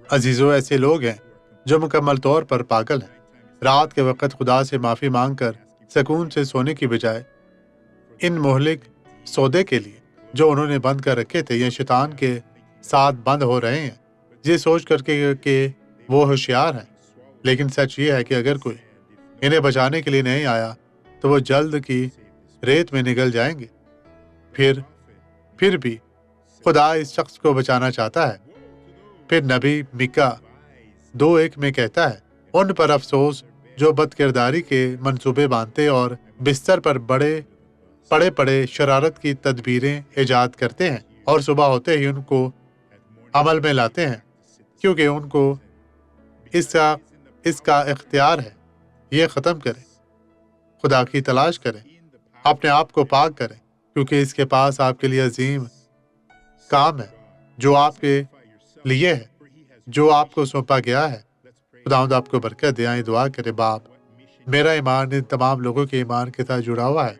عزیزو، ایسے لوگ ہیں جو مکمل طور پر پاگل ہیں۔ رات کے وقت خدا سے معافی مانگ کر سکون سے سونے کی بجائے ان مہلک سودے کے لیے جو انہوں نے بند کر رکھے تھے، یہ شیطان کے ساتھ بند ہو رہے ہیں، یہ سوچ کر کے کہ وہ ہوشیار ہیں۔ لیکن سچ یہ ہے کہ اگر کوئی انہیں بچانے کے لیے نہیں آیا تو وہ جلد کی ریت میں نگل جائیں گے۔ پھر بھی خدا اس شخص کو بچانا چاہتا ہے۔ پھر نبی میکا 2:1 میں کہتا ہے، ان پر افسوس جو بد کرداری کے منصوبے باندھتے اور بستر پر پڑے شرارت کی تدبیریں ایجاد کرتے ہیں اور صبح ہوتے ہی ان کو عمل میں لاتے ہیں، کیونکہ ان کو اس کا اختیار ہے۔ یہ ختم کریں، خدا کی تلاش کریں، اپنے آپ کو پاک کریں، کیونکہ اس کے پاس آپ کے لیے عظیم کام ہے جو آپ کے لیے ہے، جو آپ کو سونپا گیا ہے۔ خداوند آپ کو برکت دے۔ آئیں دعا کرے۔ باپ، میرا ایمان ان تمام لوگوں کے ایمان کے ساتھ جڑا ہوا ہے۔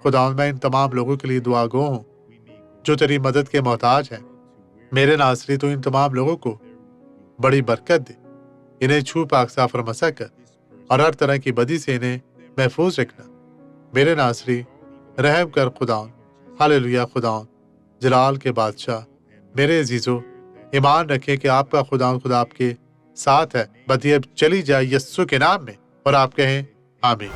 خداوند، میں ان تمام لوگوں کے لیے دعا گو ہوں جو تیری مدد کے محتاج ہیں۔ میرے ناصری، تو ان تمام لوگوں کو بڑی برکت دے، انہیں چھو پاک صاف اور مسح کر، اور ہر طرح کی بدی سے انہیں محفوظ رکھنا۔ میرے ناصری، رحم کر خداوند۔ ہاللویا۔ خداوند جلال کے بادشاہ، میرے عزیزو، ایمان رکھیں کہ آپ کا خداوند خدا آپ کے ساتھ ہے۔ بدی اب چلی جائے یسوع کے نام میں، اور آپ کہیں آمین۔